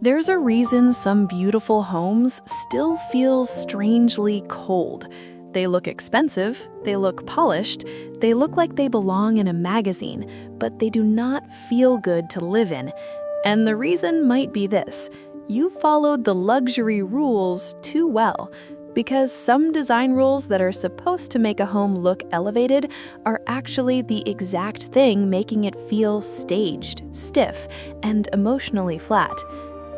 There's a reason some beautiful homes still feel strangely cold. They look expensive, they look polished, they look like they belong in a magazine, but they do not feel good to live in. And the reason might be this: you followed the luxury rules too well. Because some design rules that are supposed to make a home look elevated are actually the exact thing making it feel staged, stiff, and emotionally flat.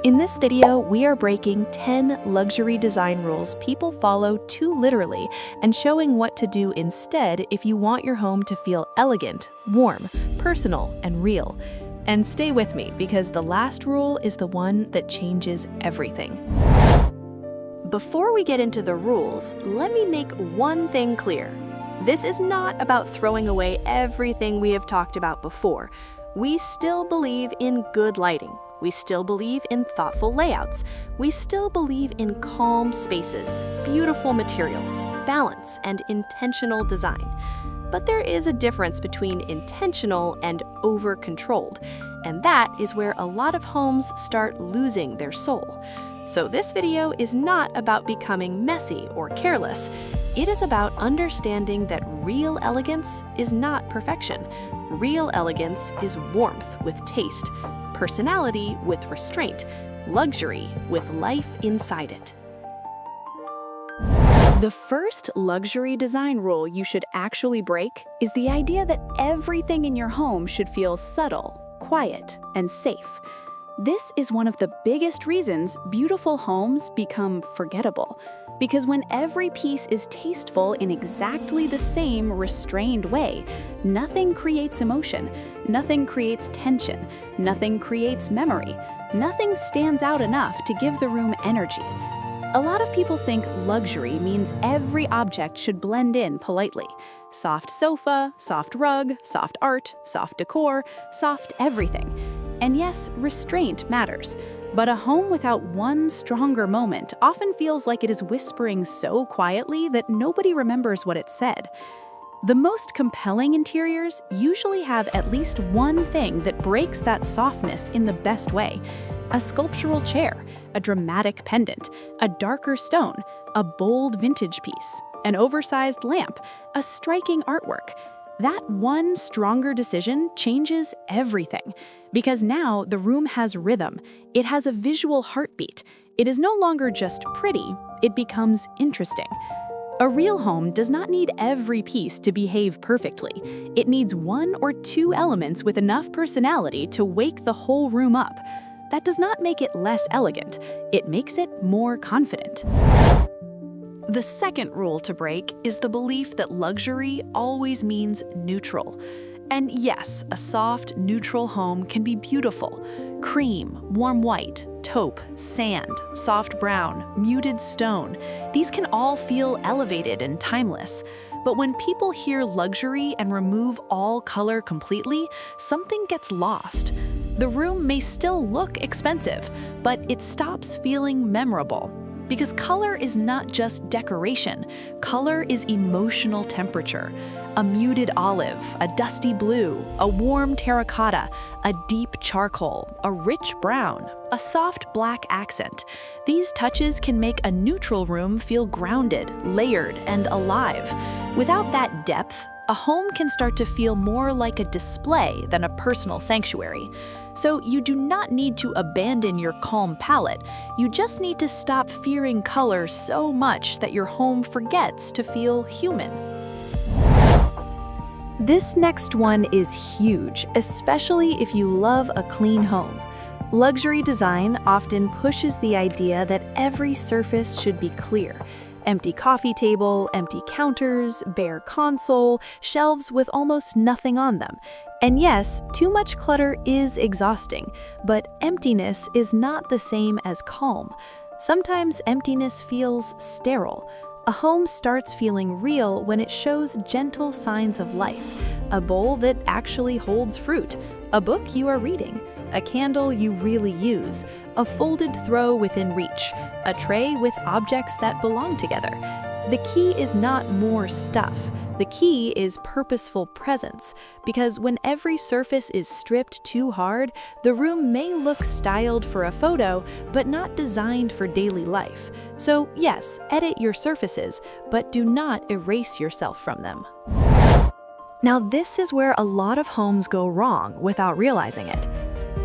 In this video, we are breaking 10 luxury design rules people follow too literally and showing what to do instead if you want your home to feel elegant, warm, personal, and real. And stay with me because the last rule is the one that changes everything. Before we get into the rules, let me make one thing clear. This is not about throwing away everything we have talked about before. We still believe in good lighting. We still believe in thoughtful layouts. We still believe in calm spaces, beautiful materials, balance, and intentional design. But there is a difference between intentional and over-controlled, and that is where a lot of homes start losing their soul. So this video is not about becoming messy or careless. It is about understanding that real elegance is not perfection. Real elegance is warmth with taste, personality with restraint, luxury with life inside it. The first luxury design rule you should actually break is the idea that everything in your home should feel subtle, quiet, and safe. This is one of the biggest reasons beautiful homes become forgettable. Because when every piece is tasteful in exactly the same restrained way, nothing creates emotion, nothing creates tension, nothing creates memory, nothing stands out enough to give the room energy. A lot of people think luxury means every object should blend in politely. Soft sofa, soft rug, soft art, soft decor, soft everything. And yes, restraint matters, but a home without one stronger moment often feels like it is whispering so quietly that nobody remembers what it said. The most compelling interiors usually have at least one thing that breaks that softness in the best way. A sculptural chair, a dramatic pendant, a darker stone, a bold vintage piece, an oversized lamp, a striking artwork. That one stronger decision changes everything, because now the room has rhythm, it has a visual heartbeat. It is no longer just pretty, it becomes interesting. A real home does not need every piece to behave perfectly. It needs one or two elements with enough personality to wake the whole room up. That does not make it less elegant, it makes it more confident. The second rule to break is the belief that luxury always means neutral. And yes, a soft, neutral home can be beautiful. Cream, warm white, taupe, sand, soft brown, muted stone. These can all feel elevated and timeless. But when people hear luxury and remove all color completely, something gets lost. The room may still look expensive, but it stops feeling memorable. Because color is not just decoration, color is emotional temperature. A muted olive, a dusty blue, a warm terracotta, a deep charcoal, a rich brown, a soft black accent. These touches can make a neutral room feel grounded, layered, and alive. Without that depth, a home can start to feel more like a display than a personal sanctuary. So you do not need to abandon your calm palette. You just need to stop fearing color so much that your home forgets to feel human. This next one is huge, especially if you love a clean home. Luxury design often pushes the idea that every surface should be clear. Empty coffee table, empty counters, bare console, shelves with almost nothing on them. And yes, too much clutter is exhausting, but emptiness is not the same as calm. Sometimes emptiness feels sterile. A home starts feeling real when it shows gentle signs of life. A bowl that actually holds fruit, a book you are reading, a candle you really use, a folded throw within reach, a tray with objects that belong together. The key is not more stuff. The key is purposeful presence, because when every surface is stripped too hard, the room may look styled for a photo, but not designed for daily life. So yes, edit your surfaces, but do not erase yourself from them. Now this is where a lot of homes go wrong without realizing it.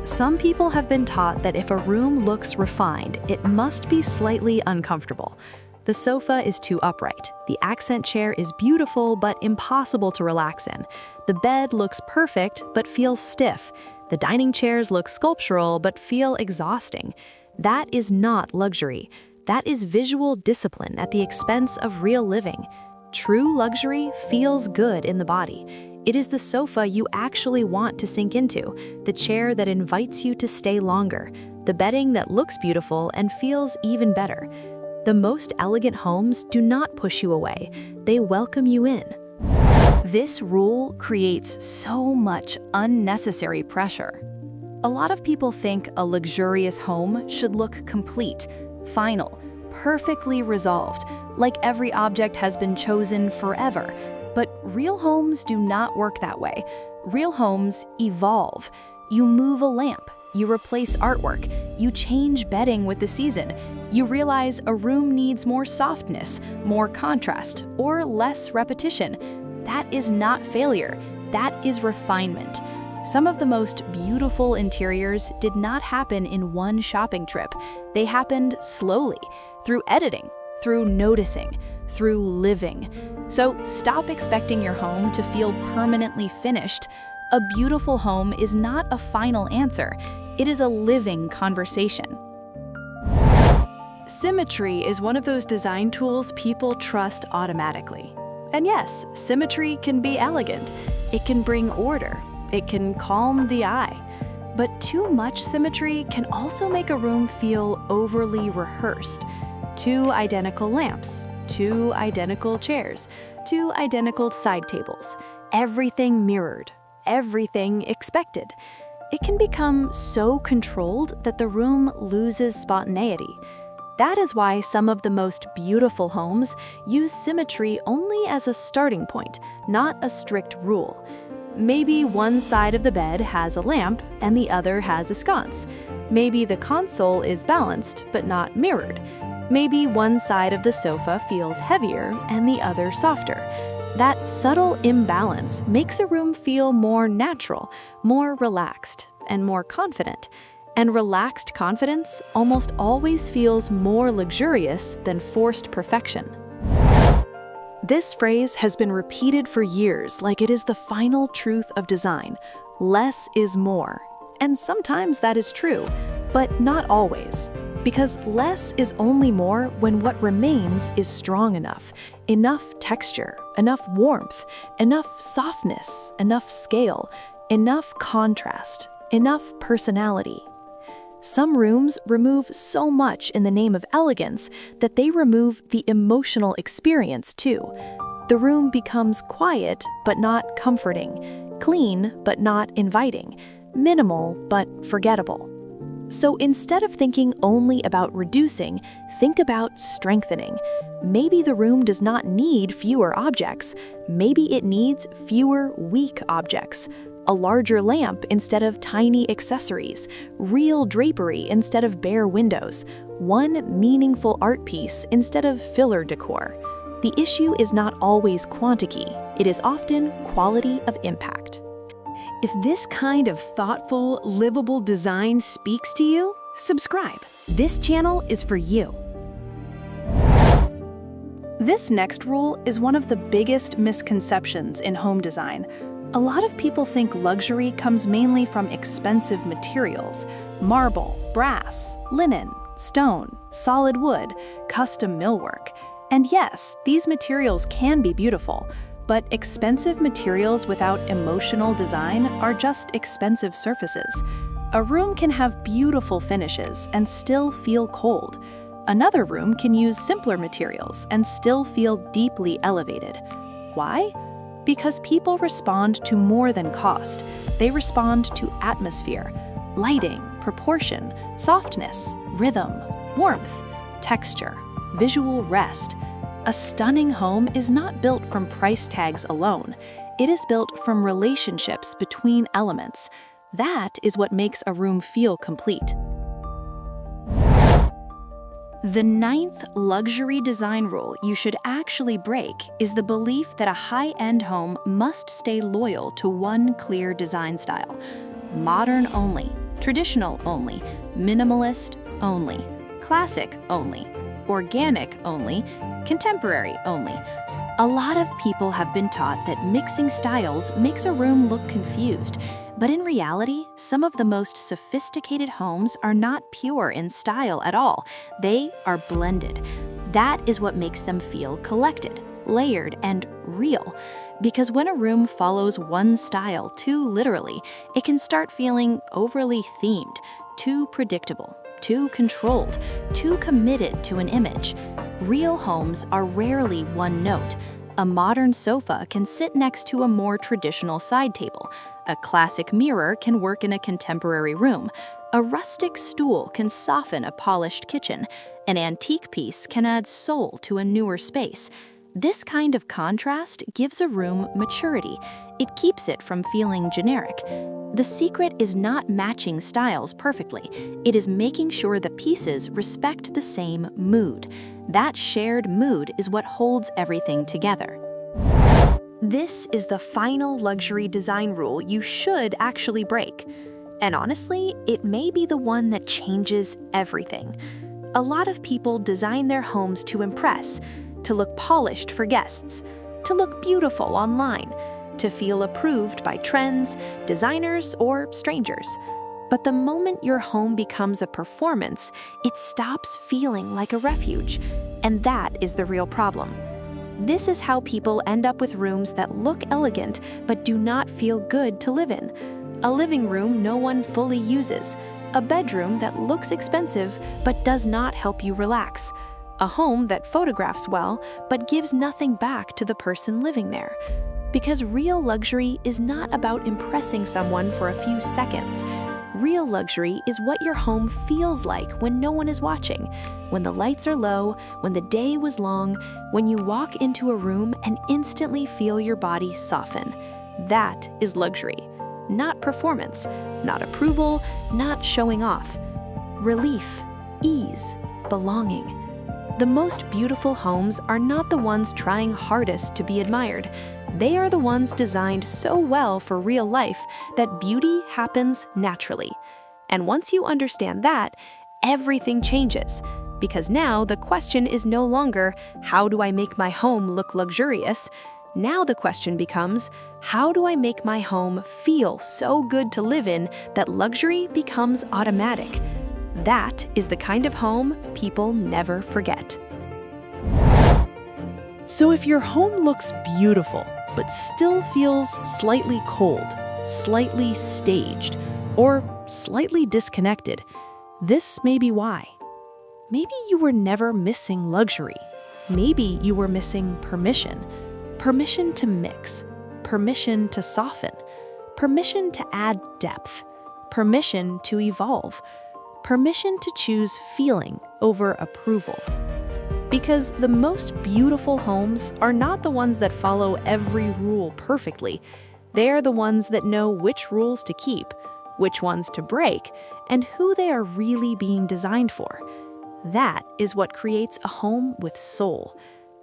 Some people have been taught that if a room looks refined, it must be slightly uncomfortable. The sofa is too upright. The accent chair is beautiful but impossible to relax in. The bed looks perfect but feels stiff. The dining chairs look sculptural but feel exhausting. That is not luxury. That is visual discipline at the expense of real living. True luxury feels good in the body. It is the sofa you actually want to sink into, the chair that invites you to stay longer, the bedding that looks beautiful and feels even better. The most elegant homes do not push you away, they welcome you in. This rule creates so much unnecessary pressure. A lot of people think a luxurious home should look complete, final, perfectly resolved, like every object has been chosen forever. But real homes do not work that way. Real homes evolve. You move a lamp, you replace artwork, you change bedding with the season. You realize a room needs more softness, more contrast, or less repetition. That is not failure, that is refinement. Some of the most beautiful interiors did not happen in one shopping trip. They happened slowly, through editing, through noticing, through living. So stop expecting your home to feel permanently finished. A beautiful home is not a final answer. It is a living conversation. Symmetry is one of those design tools people trust automatically. And yes, symmetry can be elegant. It can bring order. It can calm the eye. But too much symmetry can also make a room feel overly rehearsed. Two identical lamps, two identical chairs, two identical side tables, everything mirrored, everything expected. It can become so controlled that the room loses spontaneity. That is why some of the most beautiful homes use symmetry only as a starting point, not a strict rule. Maybe one side of the bed has a lamp and the other has a sconce. Maybe the console is balanced but not mirrored. Maybe one side of the sofa feels heavier and the other softer. That subtle imbalance makes a room feel more natural, more relaxed, and more confident. And relaxed confidence almost always feels more luxurious than forced perfection. This phrase has been repeated for years like it is the final truth of design. Less is more. And sometimes that is true, but not always. Because less is only more when what remains is strong enough. Enough texture, enough warmth, enough softness, enough scale, enough contrast, enough personality. Some rooms remove so much in the name of elegance that they remove the emotional experience too. The room becomes quiet but not comforting, clean but not inviting, minimal but forgettable. So instead of thinking only about reducing, think about strengthening. Maybe the room does not need fewer objects. Maybe it needs fewer weak objects. A larger lamp instead of tiny accessories, real drapery instead of bare windows, one meaningful art piece instead of filler decor. The issue is not always quantity, it is often quality of impact. If this kind of thoughtful, livable design speaks to you, subscribe. This channel is for you. This next rule is one of the biggest misconceptions in home design. A lot of people think luxury comes mainly from expensive materials: marble, brass, linen, stone, solid wood, custom millwork. And yes, these materials can be beautiful, but expensive materials without emotional design are just expensive surfaces. A room can have beautiful finishes and still feel cold. Another room can use simpler materials and still feel deeply elevated. Why? Because people respond to more than cost. They respond to atmosphere, lighting, proportion, softness, rhythm, warmth, texture, visual rest. A stunning home is not built from price tags alone. It is built from relationships between elements. That is what makes a room feel complete. The ninth luxury design rule you should actually break is the belief that a high-end home must stay loyal to one clear design style. Modern only, traditional only, minimalist only, classic only, organic only, contemporary only. A lot of people have been taught that mixing styles makes a room look confused, but in reality, some of the most sophisticated homes are not pure in style at all. They are blended. That is what makes them feel collected, layered, and real. Because when a room follows one style too literally, it can start feeling overly themed, too predictable, too controlled, too committed to an image. Real homes are rarely one note. A modern sofa can sit next to a more traditional side table. A classic mirror can work in a contemporary room. A rustic stool can soften a polished kitchen. An antique piece can add soul to a newer space. This kind of contrast gives a room maturity. It keeps it from feeling generic. The secret is not matching styles perfectly. It is making sure the pieces respect the same mood. That shared mood is what holds everything together. This is the final luxury design rule you should actually break. And honestly, it may be the one that changes everything. A lot of people design their homes to impress, to look polished for guests, to look beautiful online, to feel approved by trends, designers, or strangers. But the moment your home becomes a performance, it stops feeling like a refuge. And that is the real problem. This is how people end up with rooms that look elegant but do not feel good to live in. A living room no one fully uses. A bedroom that looks expensive but does not help you relax. A home that photographs well but gives nothing back to the person living there. Because real luxury is not about impressing someone for a few seconds. Real luxury is what your home feels like when no one is watching, when the lights are low, when the day was long, when you walk into a room and instantly feel your body soften. That is luxury, not performance, not approval, not showing off. Relief, ease, belonging. The most beautiful homes are not the ones trying hardest to be admired. They are the ones designed so well for real life that beauty happens naturally. And once you understand that, everything changes. Because now the question is no longer, how do I make my home look luxurious? Now the question becomes, how do I make my home feel so good to live in that luxury becomes automatic? That is the kind of home people never forget. So if your home looks beautiful, but still feels slightly cold, slightly staged, or slightly disconnected, this may be why. Maybe you were never missing luxury. Maybe you were missing permission. Permission to mix, permission to soften, permission to add depth, permission to evolve, permission to choose feeling over approval. Because the most beautiful homes are not the ones that follow every rule perfectly. They are the ones that know which rules to keep, which ones to break, and who they are really being designed for. That is what creates a home with soul.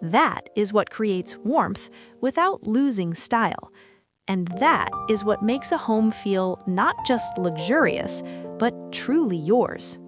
That is what creates warmth without losing style. And that is what makes a home feel not just luxurious, but truly yours.